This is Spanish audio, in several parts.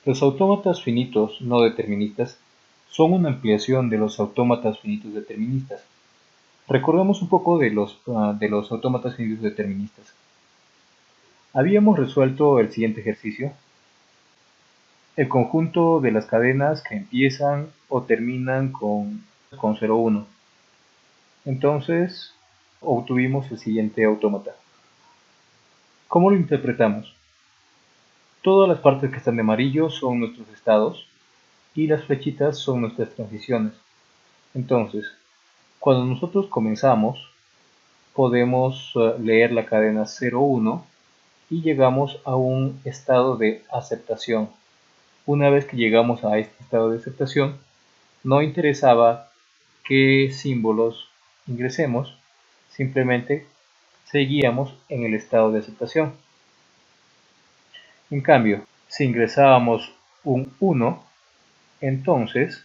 Los autómatas finitos no deterministas son una ampliación de los autómatas finitos deterministas. Recordemos un poco de los autómatas finitos deterministas. Habíamos resuelto el siguiente ejercicio. El conjunto de las cadenas que empiezan o terminan con 0, 1. Entonces, obtuvimos el siguiente autómata. ¿Cómo lo interpretamos? Todas las partes que están de amarillo son nuestros estados y las flechitas son nuestras transiciones. Entonces, cuando nosotros comenzamos, podemos leer la cadena 0, 1 y llegamos a un estado de aceptación. Una vez que llegamos a este estado de aceptación, no interesaba qué símbolos ingresemos, simplemente seguíamos en el estado de aceptación. En cambio, si ingresábamos un 1, entonces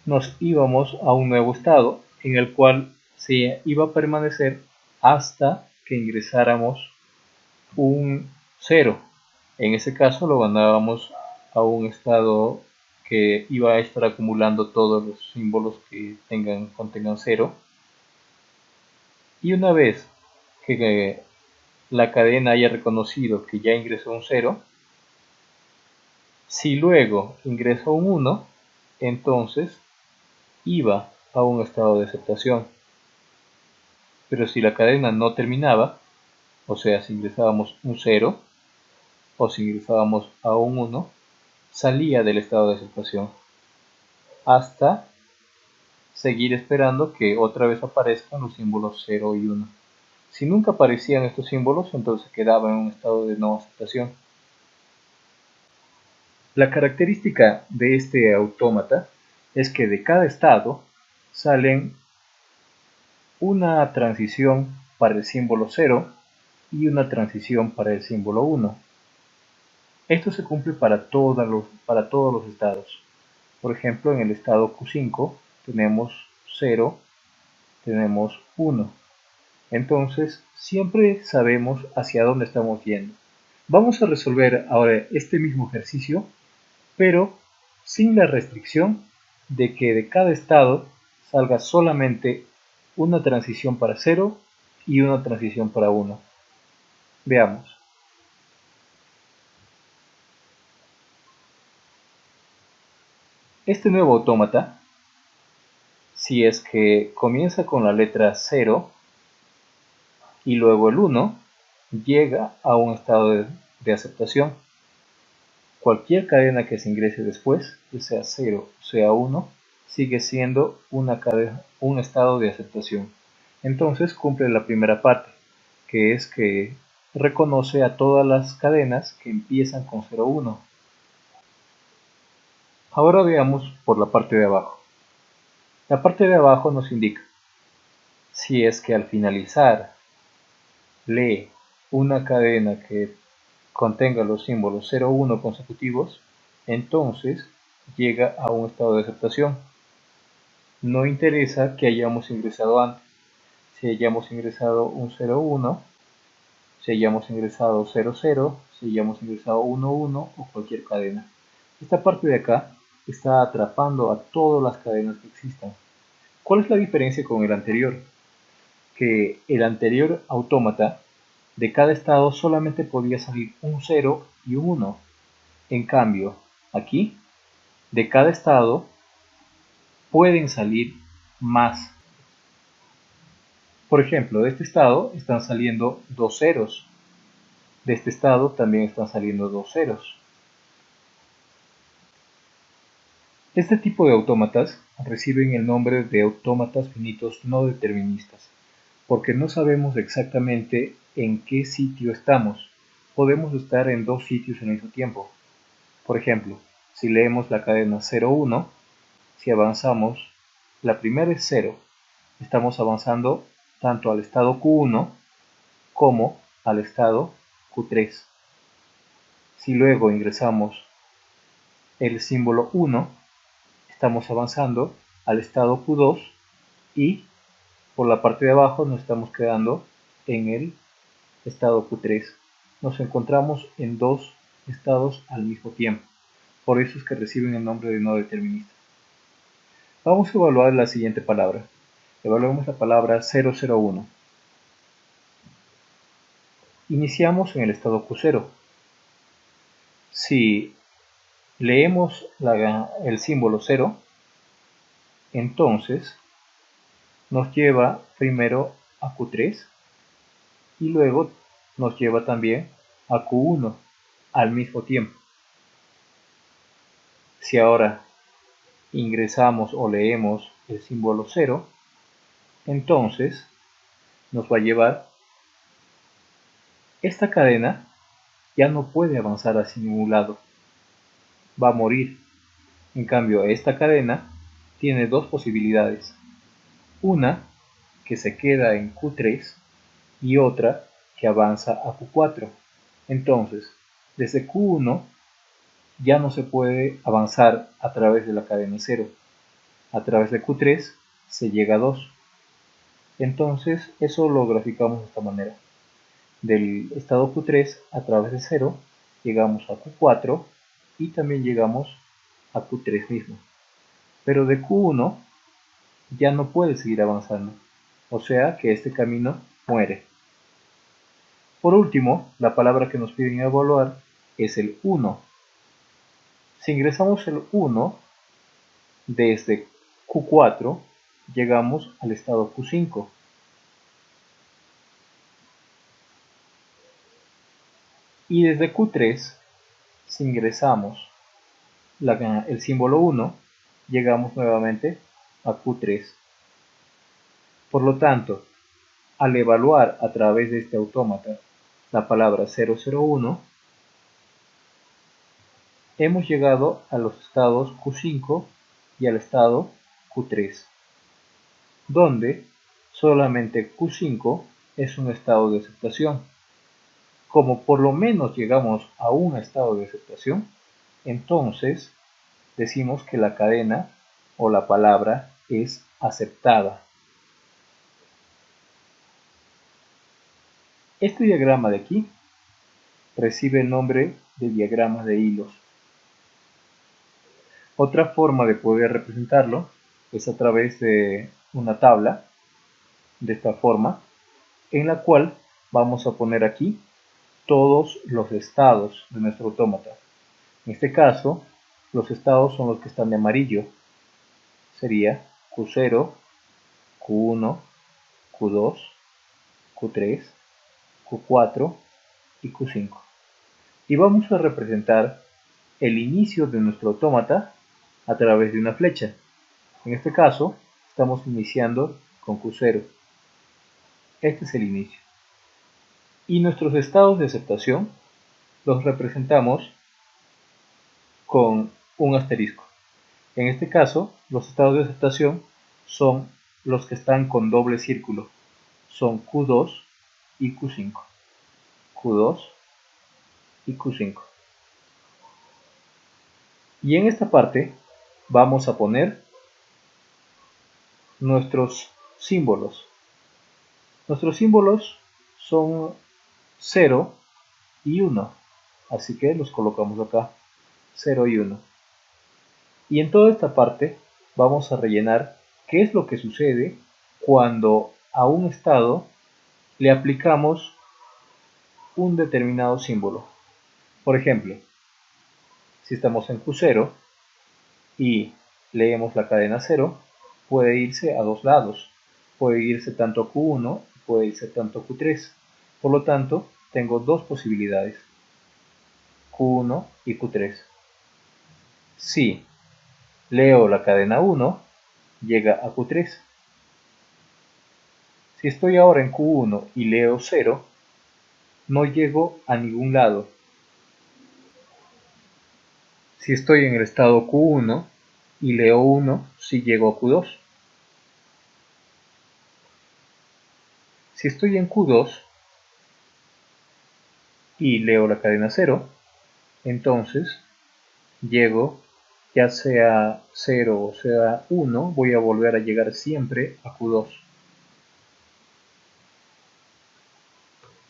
nos íbamos a un nuevo estado en el cual se iba a permanecer hasta que ingresáramos un 0. En ese caso lo mandábamos a un estado que iba a estar acumulando todos los símbolos que contengan 0. Y una vez que la cadena haya reconocido que ya ingresó un 0, si luego ingresó un 1, entonces iba a un estado de aceptación. Pero si la cadena no terminaba, o sea, si ingresábamos un 0 o si ingresábamos a un 1, salía del estado de aceptación hasta seguir esperando que otra vez aparezcan los símbolos 0 y 1. Si nunca aparecían estos símbolos, entonces quedaba en un estado de no aceptación. La característica de este autómata es que de cada estado salen una transición para el símbolo 0 y una transición para el símbolo 1. Esto se cumple para todos los estados. Por ejemplo, en el estado Q5 tenemos 0, tenemos 1. Entonces, siempre sabemos hacia dónde estamos yendo. Vamos a resolver ahora este mismo ejercicio, pero sin la restricción de que de cada estado salga solamente una transición para 0 y una transición para 1. Veamos. Este nuevo autómata, si es que comienza con la letra 0 y luego el 1, llega a un estado de aceptación. Cualquier cadena que se ingrese después, sea 0 o sea 1, sigue siendo un estado de aceptación. Entonces cumple la primera parte, que es que reconoce a todas las cadenas que empiezan con 0, 1. Ahora veamos por la parte de abajo. La parte de abajo nos indica si es que al finalizar lee una cadena que contenga los símbolos 0, 1 consecutivos, entonces llega a un estado de aceptación. No interesa que hayamos ingresado antes, si hayamos ingresado un 0, 1, si hayamos ingresado 0, 0, si hayamos ingresado 1, 1 o cualquier cadena. Esta parte de acá está atrapando a todas las cadenas que existan. ¿Cuál es la diferencia con el anterior? Que el anterior autómata de cada estado solamente podía salir un 0 y un 1. En cambio, aquí, de cada estado pueden salir más. Por ejemplo, de este estado están saliendo dos ceros. De este estado también están saliendo dos ceros. Este tipo de autómatas reciben el nombre de autómatas finitos no deterministas, porque no sabemos exactamente en qué sitio estamos. Podemos estar en dos sitios al mismo tiempo. Por ejemplo, si leemos la cadena 0, 1, si avanzamos, la primera es 0. Estamos avanzando tanto al estado Q1 como al estado Q3. Si luego ingresamos el símbolo 1, estamos avanzando al estado Q2 y por la parte de abajo nos estamos quedando en el estado Q3. Nos encontramos en dos estados al mismo tiempo. Por eso es que reciben el nombre de no determinista. Vamos a evaluar la siguiente palabra. Evaluemos la palabra 001. Iniciamos en el estado Q0. Si leemos el símbolo 0, entonces nos lleva primero a Q3 y luego nos lleva también a Q1 al mismo tiempo. Si ahora ingresamos o leemos el símbolo 0, entonces nos va a llevar esta cadena, ya no puede avanzar hacia ningún lado, va a morir. En cambio, esta cadena tiene dos posibilidades, una que se queda en Q3 y otra que avanza a Q4. Entonces, desde Q1 ya no se puede avanzar a través de la cadena 0. A través de Q3 se llega a 2. Entonces, eso lo graficamos de esta manera. Del estado Q3 a través de 0 llegamos a Q4 y también llegamos a Q3 mismo. Pero de Q1 ya no puede seguir avanzando, o sea que este camino muere. Por último, la palabra que nos piden evaluar es el 1. Si ingresamos el 1, desde Q4 llegamos al estado Q5. Y desde Q3, si ingresamos el símbolo 1, llegamos nuevamente a Q3. Por lo tanto, al evaluar a través de este autómata la palabra 001, hemos llegado a los estados Q5 y al estado Q3, donde solamente Q5 es un estado de aceptación. Como por lo menos llegamos a un estado de aceptación, entonces decimos que la cadena o la palabra es aceptada. Este diagrama de aquí recibe el nombre de diagrama de hilos. Otra forma de poder representarlo es a través de una tabla de esta forma, en la cual vamos a poner aquí todos los estados de nuestro autómata. En este caso, los estados son los que están de amarillo. Sería Q0, Q1, Q2, Q3, Q4 y Q5. Y vamos a representar el inicio de nuestro autómata a través de una flecha. En este caso, estamos iniciando con Q0. Este es el inicio. Y nuestros estados de aceptación los representamos con un asterisco. En este caso, los estados de aceptación son los que están con doble círculo. Son Q2 y Q5. Q2 y Q5. Y en esta parte vamos a poner nuestros símbolos. Nuestros símbolos son 0 y 1, así que los colocamos acá, 0 y 1. Y en toda esta parte vamos a rellenar qué es lo que sucede cuando a un estado le aplicamos un determinado símbolo. Por ejemplo, si estamos en Q0 y leemos la cadena 0, puede irse a dos lados. Puede irse tanto a Q1, puede irse tanto a Q3. Por lo tanto, tengo dos posibilidades, Q1 y Q3. Si leo la cadena 1, llega a Q3. Si estoy ahora en Q1 y leo 0, no llego a ningún lado. Si estoy en el estado Q1 y leo 1, sí llego a Q2. Si estoy en Q2 y leo la cadena 0, entonces llego, ya sea 0 o sea 1, voy a volver a llegar siempre a Q2.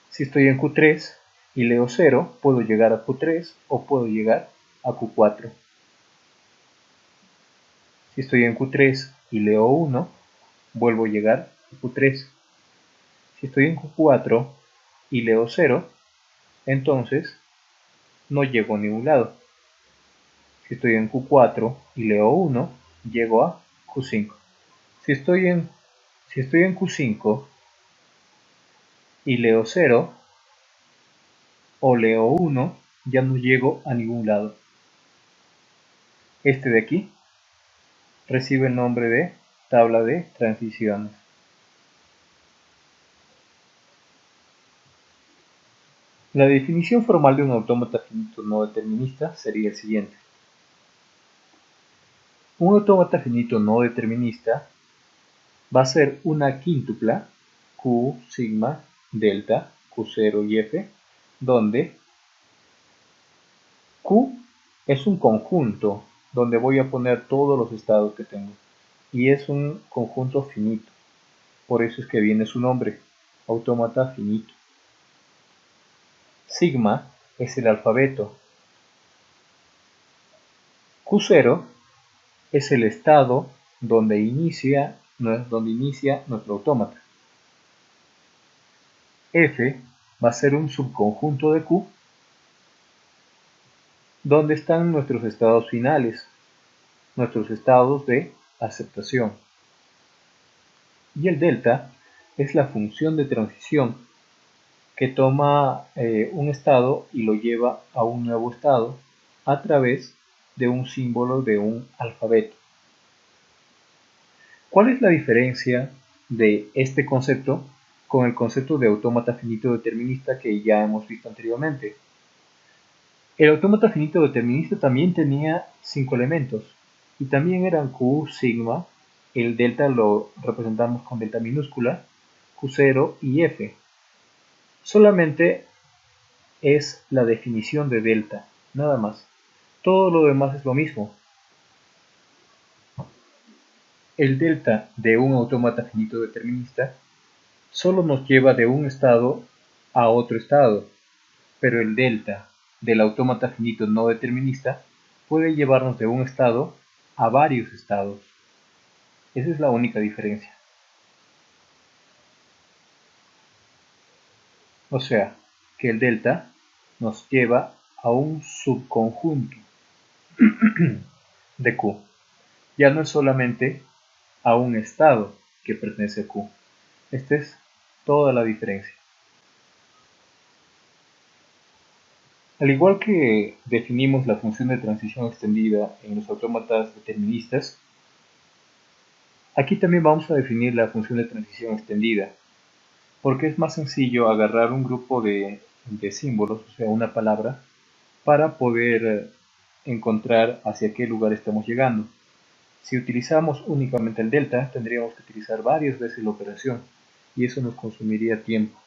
Si estoy en Q3 y leo 0, puedo llegar a Q3 o puedo llegar a Q4. Si estoy en Q3 y leo 1, vuelvo a llegar a Q3. Si estoy en Q4 y leo 0, entonces no llego a ningún lado. Si estoy en Q4 y leo 1, llego a Q5. Si estoy en Q5 y leo 0 o leo 1, ya no llego a ningún lado. Este de aquí recibe el nombre de tabla de transiciones. La definición formal de un autómata finito no determinista sería el siguiente. Un autómata finito no determinista va a ser una quíntupla Q, sigma, delta, Q0 y F, donde Q es un conjunto donde voy a poner todos los estados que tengo y es un conjunto finito, por eso es que viene su nombre, autómata finito. Sigma es el alfabeto. Q0 es el estado donde inicia nuestro autómata. F va a ser un subconjunto de Q donde están nuestros estados finales, nuestros estados de aceptación. Y el delta es la función de transición que toma un estado y lo lleva a un nuevo estado a través de un símbolo de un alfabeto. ¿Cuál es la diferencia de este concepto con el concepto de autómata finito determinista que ya hemos visto anteriormente? El autómata finito determinista también tenía 5 elementos y también eran Q, sigma, el delta lo representamos con delta minúscula, Q0 y F. Solamente es la definición de delta, nada más. Todo lo demás es lo mismo. El delta de un autómata finito determinista solo nos lleva de un estado a otro estado, pero el delta del autómata finito no determinista puede llevarnos de un estado a varios estados. Esa es la única diferencia. O sea, que el delta nos lleva a un subconjunto de Q. Ya no es solamente a un estado que pertenece a Q. Esta es toda la diferencia. Al igual que definimos la función de transición extendida en los autómatas deterministas, aquí también vamos a definir la función de transición extendida, porque es más sencillo agarrar un grupo de símbolos, o sea, una palabra, para poder encontrar hacia qué lugar estamos llegando. Si utilizamos únicamente el delta, tendríamos que utilizar varias veces la operación, y eso nos consumiría tiempo.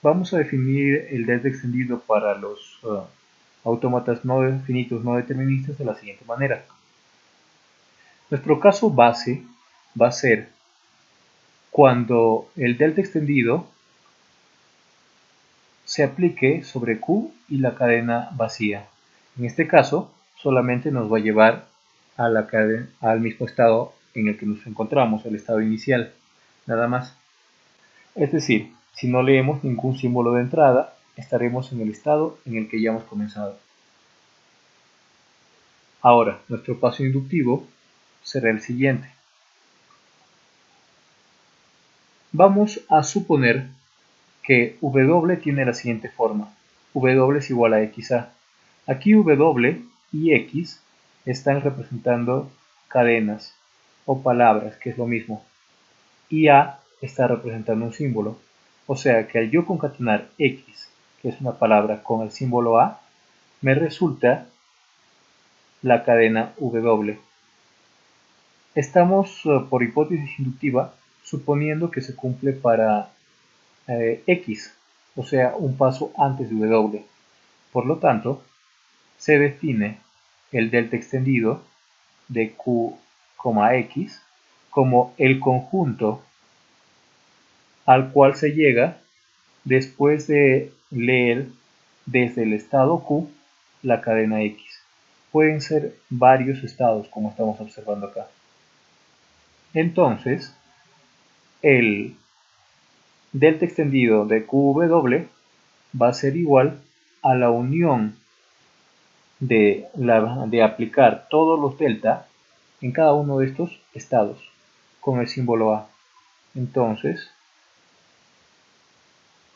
Vamos a definir el delta extendido para los autómatas no finitos no deterministas de la siguiente manera. Nuestro caso base va a ser cuando el delta extendido se aplique sobre Q y la cadena vacía. En este caso, solamente nos va a llevar a la cadena, al mismo estado en el que nos encontramos, el estado inicial, nada más. Es decir, si no leemos ningún símbolo de entrada, estaremos en el estado en el que ya hemos comenzado. Ahora, nuestro paso inductivo será el siguiente. Vamos a suponer que W tiene la siguiente forma. W es igual a XA. Aquí W y X están representando cadenas o palabras, que es lo mismo. Y A está representando un símbolo. O sea que al yo concatenar X, que es una palabra, con el símbolo A, me resulta la cadena W. Estamos, por hipótesis inductiva, suponiendo que se cumple para X, o sea, un paso antes de W. Por lo tanto, se define el delta extendido de Q, X como el conjunto al cual se llega después de leer desde el estado Q la cadena X. Pueden ser varios estados, como estamos observando acá. Entonces, el delta extendido de QW va a ser igual a la unión de aplicar todos los delta en cada uno de estos estados con el símbolo A. Entonces,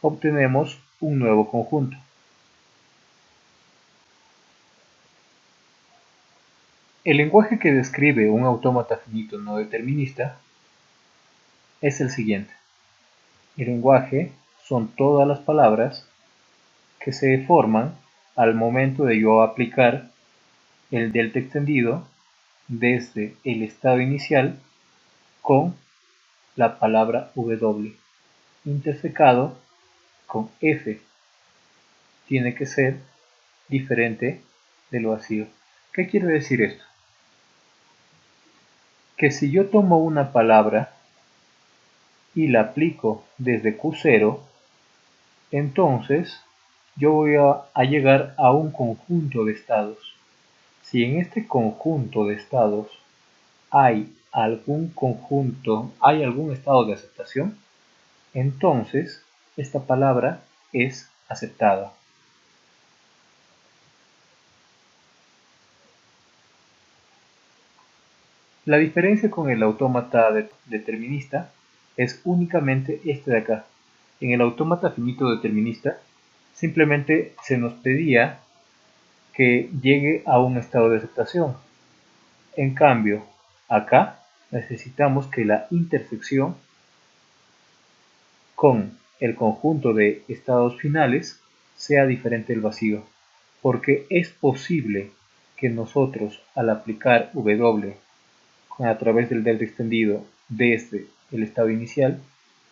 obtenemos un nuevo conjunto. El lenguaje que describe un autómata finito no determinista es el siguiente. El lenguaje son todas las palabras que se forman al momento de yo aplicar el delta extendido desde el estado inicial con la palabra W intersecado con F. Tiene que ser diferente del vacío. ¿Qué quiere decir esto? Que si yo tomo una palabra y la aplico desde Q0, entonces yo voy a llegar a un conjunto de estados. Si en este conjunto de estados hay algún estado de aceptación, entonces esta palabra es aceptada. La diferencia con el autómata determinista es únicamente este de acá. En el autómata finito determinista simplemente se nos pedía que llegue a un estado de aceptación. En cambio, acá necesitamos que la intersección con el conjunto de estados finales sea diferente del vacío, porque es posible que nosotros al aplicar W a través del delta extendido desde el estado inicial,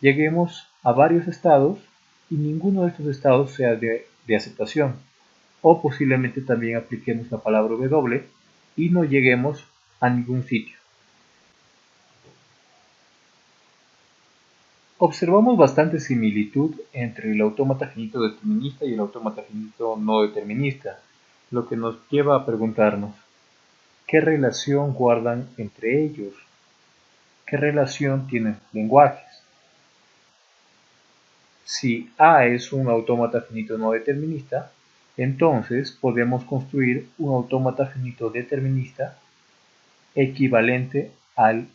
lleguemos a varios estados y ninguno de estos estados sea de aceptación, o posiblemente también apliquemos la palabra W y no lleguemos a ningún sitio. Observamos bastante similitud entre el autómata finito determinista y el autómata finito no determinista, lo que nos lleva a preguntarnos, ¿qué relación guardan entre ellos? ¿Qué relación tienen los lenguajes? Si A es un autómata finito no determinista, entonces podemos construir un autómata finito determinista equivalente al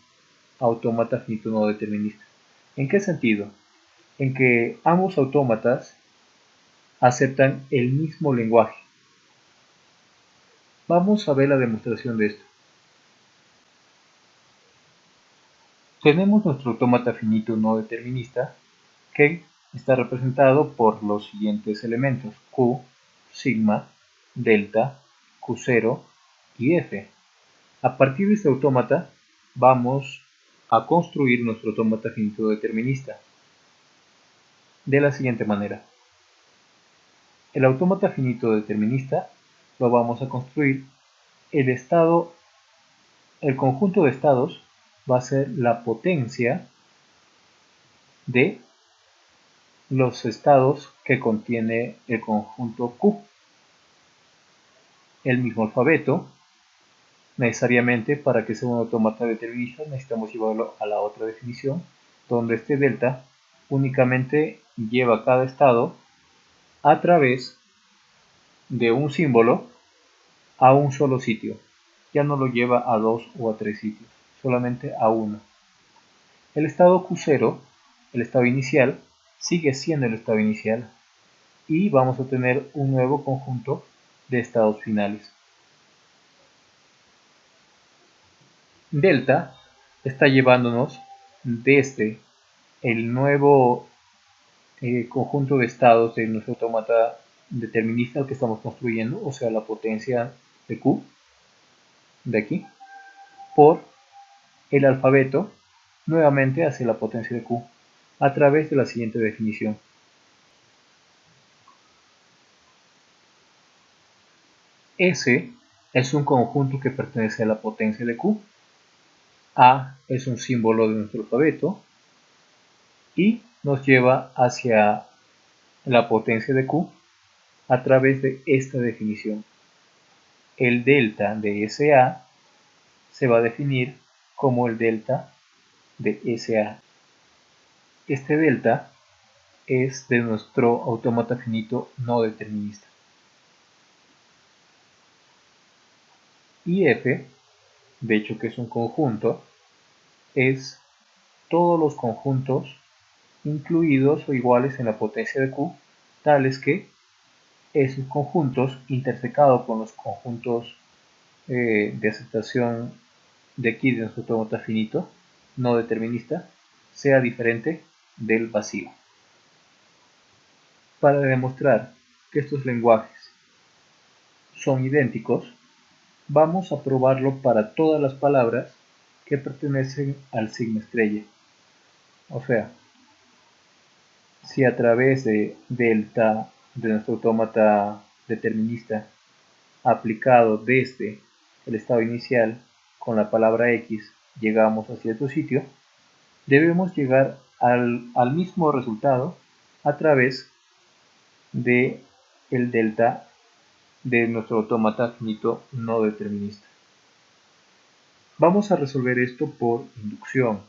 autómata finito no determinista. ¿En qué sentido? En que ambos autómatas aceptan el mismo lenguaje. Vamos a ver la demostración de esto. Tenemos nuestro autómata finito no determinista que está representado por los siguientes elementos: Q, sigma, delta, Q0 y F. A partir de este autómata vamos a construir nuestro autómata finito determinista de la siguiente manera. El autómata finito determinista lo vamos a construir. El conjunto de estados va a ser la potencia de los estados que contiene el conjunto Q. El mismo alfabeto, necesariamente para que sea un autómata determinista necesitamos llevarlo a la otra definición, donde este delta únicamente lleva cada estado a través de un símbolo a un solo sitio. Ya no lo lleva a 2 o a 3 sitios, solamente a uno. El estado Q0, el estado inicial, sigue siendo el estado inicial y vamos a tener un nuevo conjunto de estados finales. Delta está llevándonos desde el nuevo conjunto de estados de nuestro autómata determinista al que estamos construyendo, o sea, la potencia de Q, de aquí, por el alfabeto, nuevamente hacia la potencia de Q, a través de la siguiente definición. S es un conjunto que pertenece a la potencia de Q, A es un símbolo de nuestro alfabeto y nos lleva hacia la potencia de Q a través de esta definición. El delta de SA se va a definir como el delta de SA. Este delta es de nuestro autómata finito no determinista. Y F, de hecho que es un conjunto, es todos los conjuntos incluidos o iguales en la potencia de Q, tales que esos conjuntos intersecados con los conjuntos de aceptación de aquí de nuestro autómata finito no determinista sea diferente del vacío. Para demostrar que estos lenguajes son idénticos, vamos a probarlo para todas las palabras que pertenecen al signo estrella. O sea, si a través de delta de nuestro autómata determinista aplicado desde el estado inicial con la palabra X llegamos a cierto sitio, debemos llegar al mismo resultado a través de el delta de nuestro autómata finito no determinista. Vamos a resolver esto por inducción.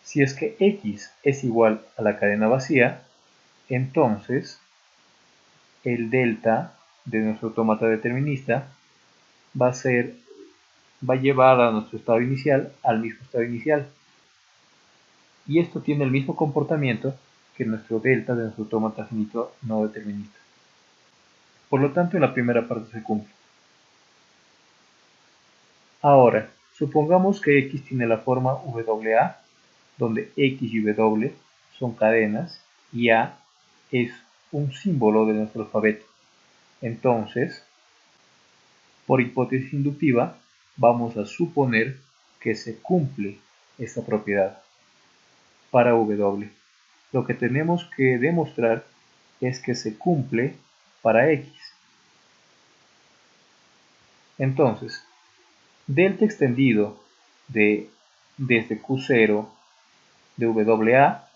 Si es que X es igual a la cadena vacía, entonces el delta de nuestro autómata determinista va a llevar a nuestro estado inicial al mismo estado inicial. Y esto tiene el mismo comportamiento que nuestro delta de nuestro autómata finito no determinista. Por lo tanto, en la primera parte se cumple. Ahora, supongamos que X tiene la forma WA, donde X y W son cadenas y A es un símbolo de nuestro alfabeto. Entonces, por hipótesis inductiva, vamos a suponer que se cumple esta propiedad para W. Lo que tenemos que demostrar es que se cumple para X. Entonces, delta extendido desde Q0 de WA,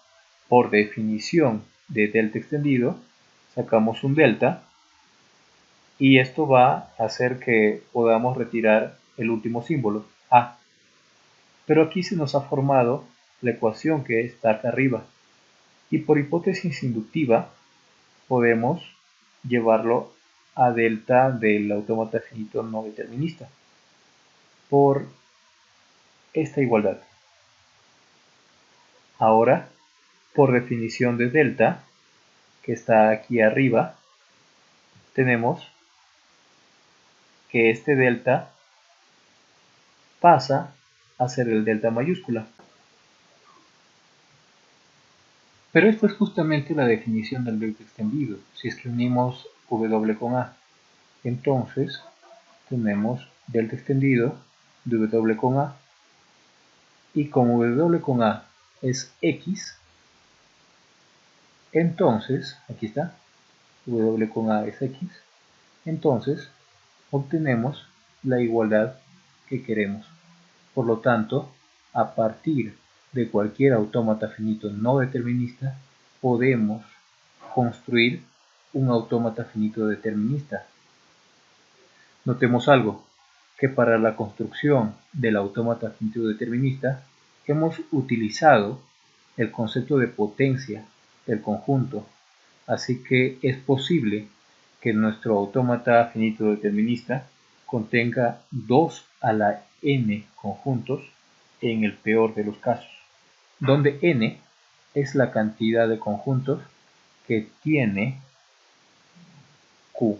por definición de delta extendido, sacamos un delta y esto va a hacer que podamos retirar el último símbolo, A. Pero aquí se nos ha formado la ecuación que está acá arriba y por hipótesis inductiva podemos llevarlo a delta del autómata finito no determinista por esta igualdad. Ahora, por definición de delta, que está aquí arriba, tenemos que este delta pasa a ser el delta mayúscula. Pero esta es justamente la definición del delta extendido, si es que unimos W con A. Entonces, tenemos delta extendido de W con A, y como W con A es X, entonces, aquí está, W con A es X, entonces obtenemos la igualdad que queremos. Por lo tanto, a partir de cualquier autómata finito no determinista, podemos construir un autómata finito determinista. Notemos algo, que para la construcción del autómata finito determinista hemos utilizado el concepto de potencia del conjunto, así que es posible que nuestro autómata finito determinista contenga 2 a la n conjuntos en el peor de los casos, donde n es la cantidad de conjuntos que tiene Q.